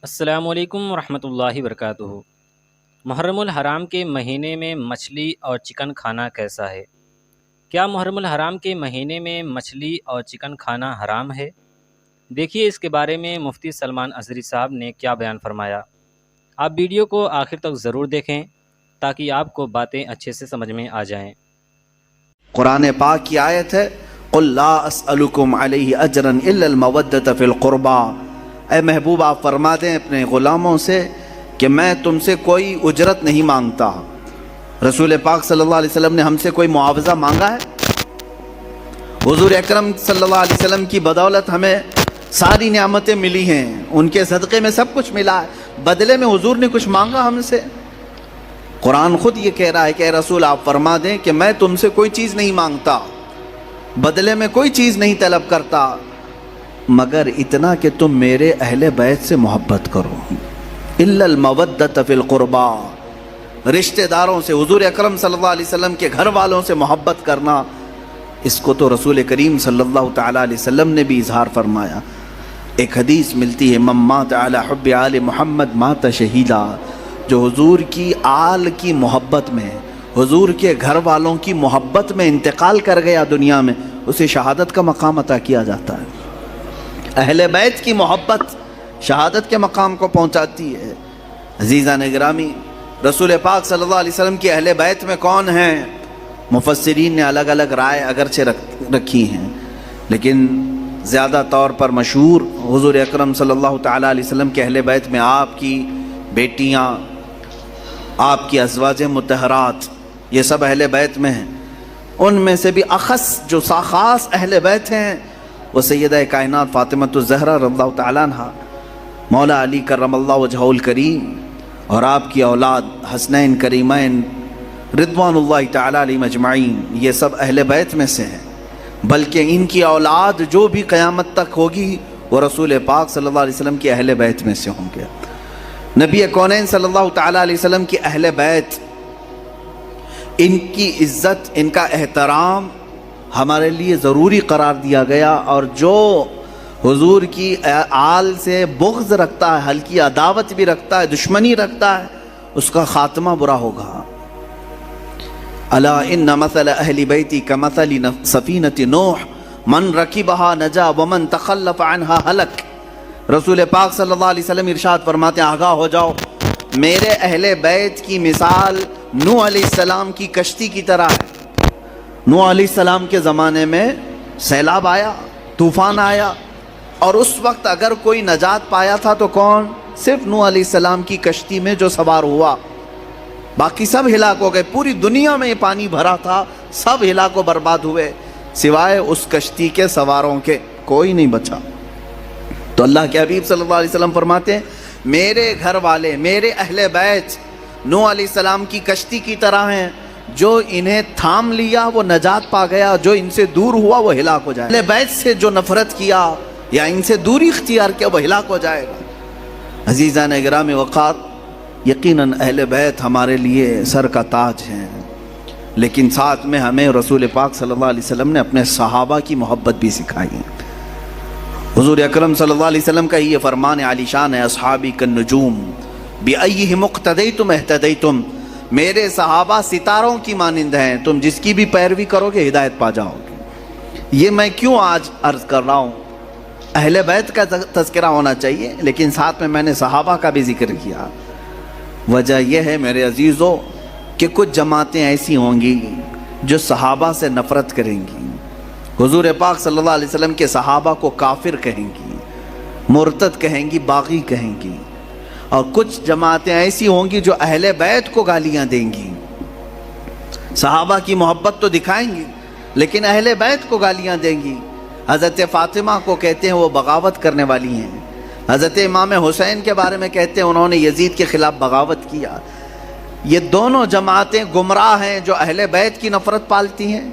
السلام علیکم ورحمۃ اللہ وبرکاتہ۔ محرم الحرام کے مہینے میں مچھلی اور چکن کھانا کیسا ہے؟ کیا محرم الحرام کے مہینے میں مچھلی اور چکن کھانا حرام ہے؟ دیکھیے اس کے بارے میں مفتی سلمان ازہری صاحب نے کیا بیان فرمایا۔ آپ ویڈیو کو آخر تک ضرور دیکھیں تاکہ آپ کو باتیں اچھے سے سمجھ میں آ جائیں۔ قرآن پاک کی آیت ہے قُلْ لَا أَسْأَلُكُمْ عَلَيْهِ أَجْرًا إِلَّا الْمَوَدَّةَ فِي الْقُرْبَى۔ اے محبوب آپ فرما دیں اپنے غلاموں سے کہ میں تم سے کوئی اجرت نہیں مانگتا۔ رسول پاک صلی اللہ علیہ وسلم نے ہم سے کوئی معاوضہ مانگا ہے؟ حضور اکرم صلی اللہ علیہ وسلم کی بدولت ہمیں ساری نعمتیں ملی ہیں، ان کے صدقے میں سب کچھ ملا ہے، بدلے میں حضور نے کچھ مانگا ہم سے؟ قرآن خود یہ کہہ رہا ہے کہ اے رسول آپ فرما دیں کہ میں تم سے کوئی چیز نہیں مانگتا، بدلے میں کوئی چیز نہیں طلب کرتا، مگر اتنا کہ تم میرے اہل بیت سے محبت کرو۔ الا المودۃ فی القربى، رشتہ داروں سے، حضور اکرم صلی اللہ علیہ وسلم کے گھر والوں سے محبت کرنا، اس کو تو رسول کریم صلی اللہ تعالیٰ علیہ وسلم نے بھی اظہار فرمایا۔ ایک حدیث ملتی ہے من مات علی حب آل محمد مات شہیدا، جو حضور کی آل کی محبت میں، حضور کے گھر والوں کی محبت میں انتقال کر گیا دنیا میں، اسے شہادت کا مقام عطا کیا جاتا ہے۔ اہل بیت کی محبت شہادت کے مقام کو پہنچاتی ہے۔ عزیزان گرامی، رسول پاک صلی اللہ علیہ وسلم کی اہل بیت میں کون ہیں؟ مفسرین نے الگ الگ رائے اگرچہ رکھی ہیں، لیکن زیادہ طور پر مشہور حضور اکرم صلی اللہ تعالیٰ علیہ وسلم کے اہل بیت میں آپ کی بیٹیاں، آپ کی ازواج مطہرات، یہ سب اہل بیت میں ہیں۔ ان میں سے بھی اخص جو خاص اہل بیت ہیں وہ سیدہ کائنات فاطمۃ الزہرا رضی اللہ تعالیٰ عنہ، مولا علی کرم اللہ وجہہ الکریم، اور آپ کی اولاد حسنین کریمین رضوان اللہ تعالیٰ علیہم اجمعین، یہ سب اہل بیت میں سے ہیں۔ بلکہ ان کی اولاد جو بھی قیامت تک ہوگی وہ رسول پاک صلی اللہ علیہ وسلم کی اہل بیت میں سے ہوں گے۔ نبی کونین صلی اللہ تعالیٰ علیہ وسلم کی اہل بیت، ان کی عزت، ان کا احترام ہمارے لیے ضروری قرار دیا گیا، اور جو حضور کی آل سے بغض رکھتا ہے، ہلکی عداوت بھی رکھتا ہے، دشمنی رکھتا ہے، اس کا خاتمہ برا ہوگا۔ الا ان مثل اہل بیتی کمثل سفینۃ نوح من رکبها نجا ومن تخلف عنها ہلک۔ رسول پاک صلی اللہ علیہ وسلم ارشاد فرماتے ہیں آگاہ ہو جاؤ، میرے اہل بیت کی مثال نوح علیہ السلام کی کشتی کی طرح ہے۔ نوح علیہ السلام کے زمانے میں سیلاب آیا، طوفان آیا، اور اس وقت اگر کوئی نجات پایا تھا تو کون؟ صرف نوح علیہ السلام کی کشتی میں جو سوار ہوا، باقی سب ہلاک ہو گئے۔ پوری دنیا میں یہ پانی بھرا تھا، سب ہلاک و برباد ہوئے، سوائے اس کشتی کے سواروں کے کوئی نہیں بچا۔ تو اللہ کے حبیب صلی اللہ علیہ وسلم فرماتے ہیں میرے گھر والے، میرے اہل بیت نوح علیہ السلام کی کشتی کی طرح ہیں، جو انہیں تھام لیا وہ نجات پا گیا، جو ان سے دور ہوا وہ ہلاک ہو جائے گا۔ اہل بیت سے جو نفرت کیا یا ان سے دوری اختیار کیا وہ ہلاک ہو جائے گا۔ عزیزان گرامی وقار، یقیناً اہل بیت ہمارے لیے سر کا تاج ہیں، لیکن ساتھ میں ہمیں رسول پاک صلی اللہ علیہ وسلم نے اپنے صحابہ کی محبت بھی سکھائی ہے۔ حضور اکرم صلی اللہ علیہ وسلم کا یہ فرمان عالی شان ہے اصحابی کالنجوم بأیہم اقتدیتم اہتدیتم، میرے صحابہ ستاروں کی مانند ہیں، تم جس کی بھی پیروی کرو گے ہدایت پا جاؤ گے۔ یہ میں کیوں آج عرض کر رہا ہوں؟ اہل بیت کا تذکرہ ہونا چاہیے، لیکن ساتھ میں میں نے صحابہ کا بھی ذکر کیا۔ وجہ یہ ہے میرے عزیزو کہ کچھ جماعتیں ایسی ہوں گی جو صحابہ سے نفرت کریں گی، حضور پاک صلی اللہ علیہ وسلم کے صحابہ کو کافر کہیں گی، مرتد کہیں گی، باغی کہیں گی، اور کچھ جماعتیں ایسی ہوں گی جو اہل بیت کو گالیاں دیں گی، صحابہ کی محبت تو دکھائیں گی لیکن اہل بیت کو گالیاں دیں گی۔ حضرت فاطمہ کو کہتے ہیں وہ بغاوت کرنے والی ہیں، حضرت امام حسین کے بارے میں کہتے ہیں انہوں نے یزید کے خلاف بغاوت کیا۔ یہ دونوں جماعتیں گمراہ ہیں، جو اہل بیت کی نفرت پالتی ہیں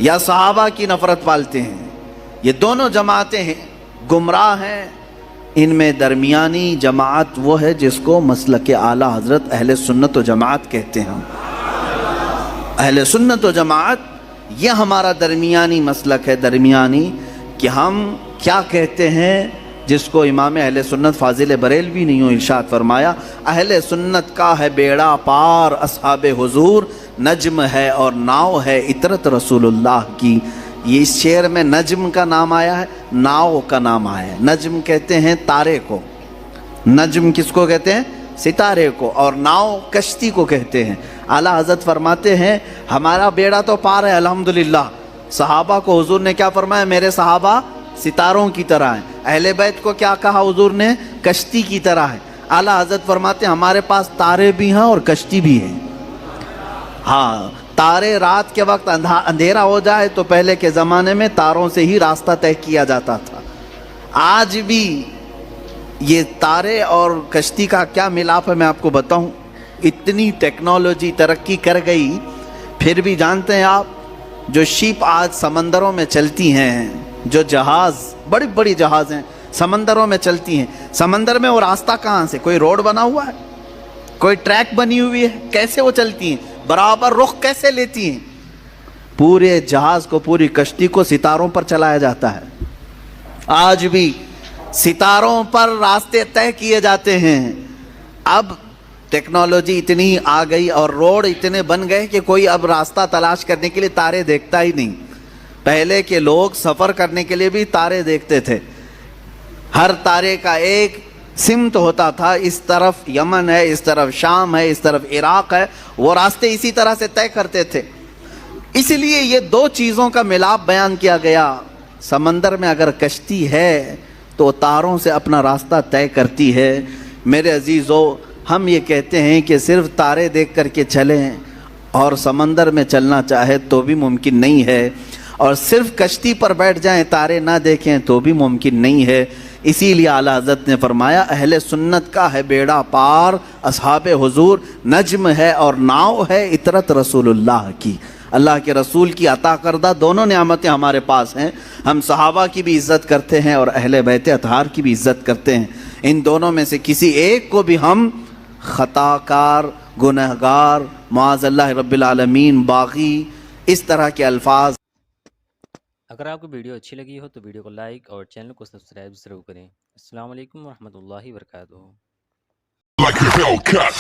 یا صحابہ کی نفرت پالتے ہیں، یہ دونوں جماعتیں ہیں، گمراہ ہیں۔ ان میں درمیانی جماعت وہ ہے جس کو مسلک اعلیٰ حضرت اہل سنت و جماعت کہتے ہیں۔ اہل سنت و جماعت یہ ہمارا درمیانی مسلک ہے، درمیانی، کہ ہم کیا کہتے ہیں جس کو امام اہل سنت فاضل بریلوی نے یوں ارشاد فرمایا، اہل سنت کا ہے بیڑا پار اصحاب حضور، نجم ہے اور ناؤ ہے اطرت رسول اللہ کی۔ یہ اس شعر میں نجم کا نام آیا ہے، ناؤ کا نام آیا ہے۔ نجم کہتے ہیں تارے کو، نجم کس کو کہتے ہیں؟ ستارے کو، اور ناؤ کشتی کو کہتے ہیں۔ اعلیٰ حضرت فرماتے ہیں ہمارا بیڑا تو پار ہے الحمدللہ۔ صحابہ کو حضور نے کیا فرمایا؟ میرے صحابہ ستاروں کی طرح ہیں۔ اہل بیت کو کیا کہا حضور نے؟ کشتی کی طرح ہے۔ اعلیٰ حضرت فرماتے ہیں ہمارے پاس تارے بھی ہیں اور کشتی بھی ہے۔ ہاں، تارے رات کے وقت اندھیرا ہو جائے تو پہلے کے زمانے میں تاروں سے ہی راستہ طے کیا جاتا تھا۔ آج بھی یہ تارے اور کشتی کا کیا ملاپ ہے میں آپ کو بتاؤں۔ اتنی ٹیکنالوجی ترقی کر گئی، پھر بھی جانتے ہیں آپ جو شپ آج سمندروں میں چلتی ہیں، جو جہاز بڑی بڑی جہاز ہیں سمندروں میں چلتی ہیں، سمندر میں وہ راستہ کہاں سے؟ کوئی روڈ بنا ہوا ہے؟ کوئی ٹریک بنی ہوئی ہے؟ کیسے وہ چلتی ہیں؟ برابر رخ کیسے لیتی ہیں؟ پورے جہاز کو، پوری کشتی کو ستاروں پر چلایا جاتا ہے۔ آج بھی ستاروں پر راستے طے کیے جاتے ہیں۔ اب ٹیکنالوجی اتنی آ گئی اور روڈ اتنے بن گئے کہ کوئی اب راستہ تلاش کرنے کے لیے تارے دیکھتا ہی نہیں۔ پہلے کے لوگ سفر کرنے کے لیے بھی تارے دیکھتے تھے۔ ہر تارے کا ایک سمت ہوتا تھا، اس طرف یمن ہے، اس طرف شام ہے، اس طرف عراق ہے، وہ راستے اسی طرح سے طے کرتے تھے۔ اس لیے یہ دو چیزوں کا ملاپ بیان کیا گیا۔ سمندر میں اگر کشتی ہے تو تاروں سے اپنا راستہ طے کرتی ہے۔ میرے عزیزو، ہم یہ کہتے ہیں کہ صرف تارے دیکھ کر کے چلیں اور سمندر میں چلنا چاہے تو بھی ممکن نہیں ہے، اور صرف کشتی پر بیٹھ جائیں تارے نہ دیکھیں تو بھی ممکن نہیں ہے۔ اسی لیے اعلیٰ حضرت نے فرمایا اہل سنت کا ہے بیڑا پار اصحاب حضور، نجم ہے اور ناؤ ہے اطرت رسول اللہ کی۔ اللہ کے رسول کی عطا کردہ دونوں نعمتیں ہمارے پاس ہیں۔ ہم صحابہ کی بھی عزت کرتے ہیں اور اہل بیت اطہار کی بھی عزت کرتے ہیں۔ ان دونوں میں سے کسی ایک کو بھی ہم خطا کار، گنہگار، معاذ اللہ رب العالمین، باغی، اس طرح کے الفاظ۔ اگر آپ کو ویڈیو اچھی لگی ہو تو ویڈیو کو لائک اور چینل کو سبسکرائب ضرور کریں۔ السلام علیکم ورحمۃ اللہ وبرکاتہ۔ Like a Hellcat.